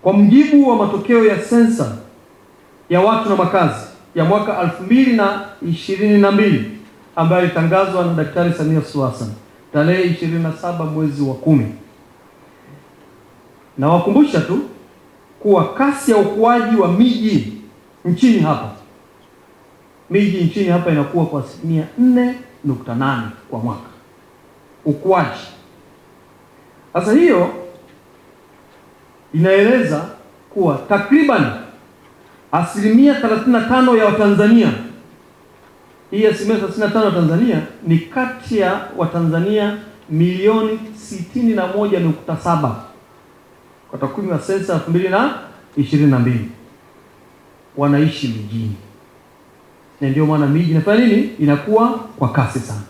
Kwa mujibu wa matokeo ya sensa ya watu na makazi ya mwaka 2022 ambayo ilitangazwa na Daktari Samia Suluhu Hassan tarehe 27 mwezi wa 10. Na wakumbusha tu kuwa kasi ya ukuaji wa miji nchini hapa inakuwa kwa 4.8 kwa mwaka ukuaji. Sasa hiyo inaeleza kuwa takriban 35% ya Watanzania, hii 35% ya Tanzania ni kati ya Watanzania milioni 61.7 kwa takwimu ya sensa 2022 wanaishi mijini, na ndio maana miji inafanya nini? Inakuwa kwa kasi sana.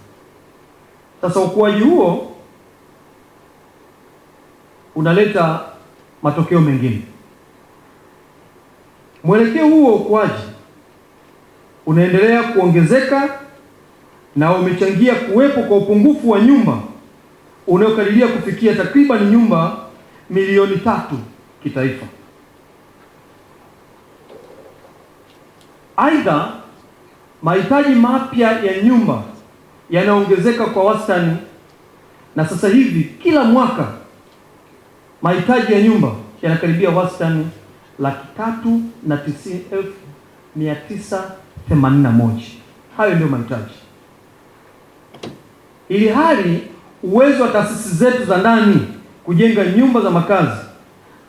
Sasa ukuaji huo unaleta matokeo mengine. Mwelekeo huo wa ukuaji unaendelea kuongezeka na umechangia kuwepo kwa upungufu wa nyumba unaokadiria kufikia takriban nyumba milioni 3 kitaifa. Aidha, mahitaji mapya ya nyumba yanaongezeka kwa wastani, na sasa hivi kila mwaka mahitaji ya nyumba yanakaribia wastani 390,981. Hayo ndio mahitaji. Ili hali uwezo wa taasisi zetu za ndani kujenga nyumba za makazi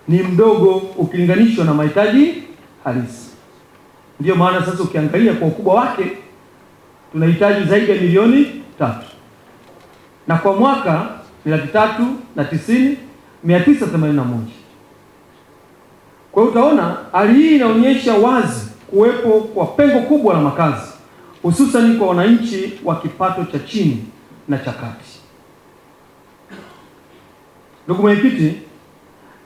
ni mdogo ukilinganishwa na mahitaji halisi. Ndiyo maana sasa ukiangalia kwa ukubwa wake tunahitaji zaidi ya milioni 3, na kwa mwaka ni 390,981. Kwa hiyo utaona hali hii inaonyesha wazi kuwepo kwa pengo kubwa la makazi, hususan kwa wananchi wa kipato cha chini na cha kati. Ndugu mwenyekiti,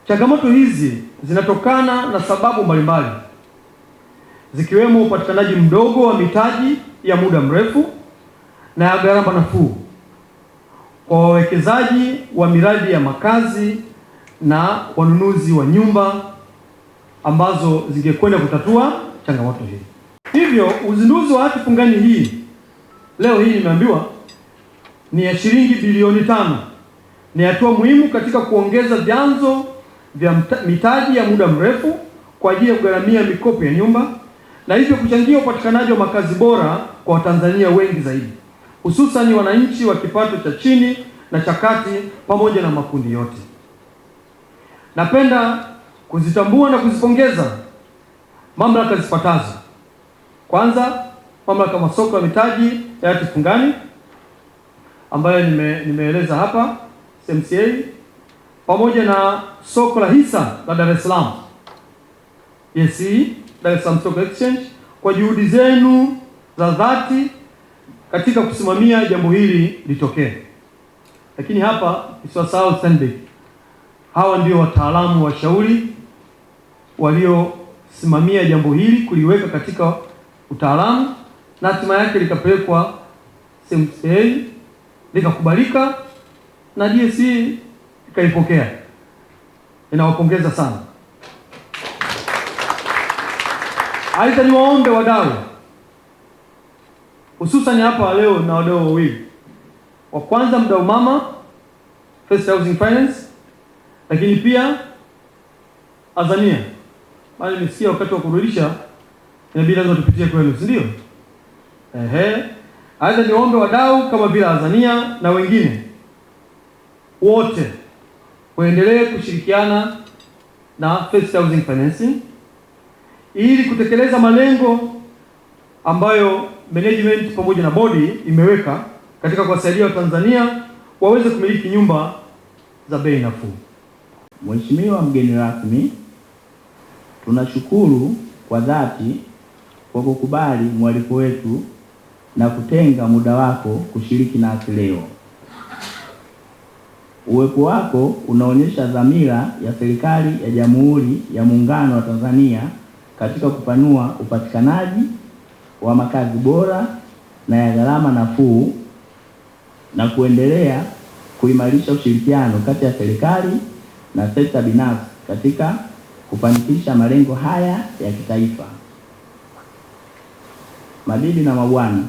changamoto hizi zinatokana na sababu mbalimbali zikiwemo upatikanaji mdogo wa mitaji ya muda mrefu na ya gharama nafuu kwa wawekezaji wa miradi ya makazi na wanunuzi wa nyumba ambazo zingekwenda kutatua changamoto hii. Hivyo uzinduzi wa hati fungani hii leo hii nimeambiwa ni ya shilingi bilioni 5, ni hatua muhimu katika kuongeza vyanzo vya mitaji ya muda mrefu kwa ajili ya kugharamia mikopo ya nyumba, na hivyo kuchangia upatikanaji wa makazi bora kwa Watanzania wengi zaidi, hususan wananchi wa kipato cha chini na cha kati pamoja na makundi yote. Napenda kuzitambua na kuzipongeza mamlaka zifuatazo. Kwanza, mamlaka ya masoko ya mitaji ya hati fungani ambayo nimeeleza hapa, CMCA, pamoja na soko la hisa la Dar es Salaam, DSE, Dar es Salaam Stock Exchange, kwa juhudi zenu za dhati katika kusimamia jambo hili litokee. Lakini hapa isiwasahau Stanbic. Hawa ndio wataalamu washauri waliosimamia jambo hili kuliweka katika utaalamu, na hatima yake likapelekwa CMCA, likakubalika na DSE ikaipokea. Ninawapongeza sana. Aidha, niwaombe wadau, hususan hapa leo na wadau wawili. Wa kwanza, mdau mama First Housing Finance, lakini pia Azania. Bali nisikia wakati wa kurudisha inabidi lazima tupitie kwenu, si ndio? Aidha, niwaombe wadau kama vile Azania na wengine wote waendelee kushirikiana na First Housing Financing ili kutekeleza malengo ambayo management pamoja na bodi imeweka katika kuwasaidia Watanzania waweze kumiliki nyumba za bei nafuu. Mheshimiwa mgeni rasmi, tunashukuru kwa dhati kwa kukubali mwaliko wetu na kutenga muda wako kushiriki nasi leo. Uwepo wako unaonyesha dhamira ya serikali ya Jamhuri ya Muungano wa Tanzania katika kupanua upatikanaji wa makazi bora na ya gharama nafuu na kuendelea kuimarisha ushirikiano kati ya serikali na sekta binafsi katika kufanikisha malengo haya ya kitaifa. Mabibi na mabwana,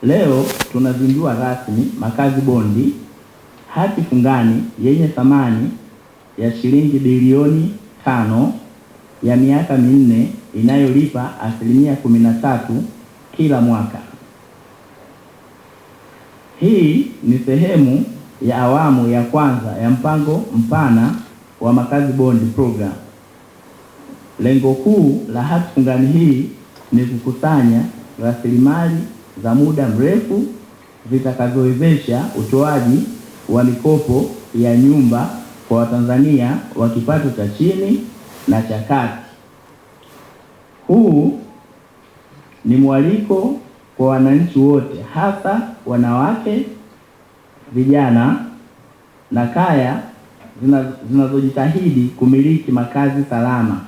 leo tunazindua rasmi makazi bondi, hati fungani yenye thamani ya shilingi bilioni 5 ya miaka minne inayolipa 13% kila mwaka. Hii ni sehemu ya awamu ya kwanza ya mpango mpana wa makazi bondi program. Lengo kuu la hati fungani hii ni kukusanya rasilimali za muda mrefu zitakazowezesha utoaji wa mikopo ya nyumba kwa Watanzania wa kipato cha chini na cha kati. Huu ni mwaliko kwa wananchi wote, hasa wanawake, vijana na kaya zinazojitahidi kumiliki makazi salama.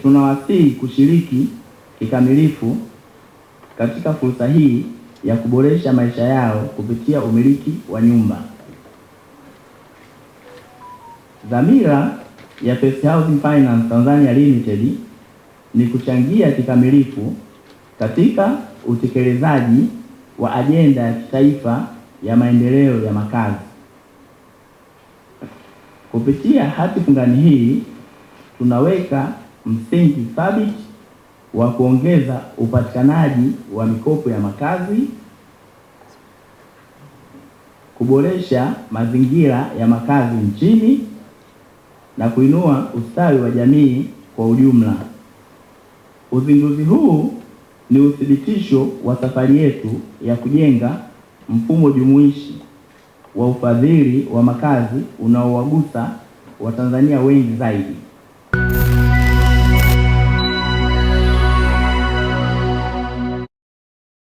Tunawasihi kushiriki kikamilifu katika fursa hii ya kuboresha maisha yao kupitia umiliki wa nyumba. Dhamira ya First Housing Finance Tanzania Limited ni kuchangia kikamilifu katika utekelezaji wa ajenda ya kitaifa ya maendeleo ya makazi. Kupitia hati fungani hii tunaweka msingi thabiti wa kuongeza upatikanaji wa mikopo ya makazi, kuboresha mazingira ya makazi nchini na kuinua ustawi wa jamii kwa ujumla. Uzinduzi huu ni uthibitisho wa safari yetu ya kujenga mfumo jumuishi wa ufadhili wa makazi unaowagusa Watanzania wengi zaidi.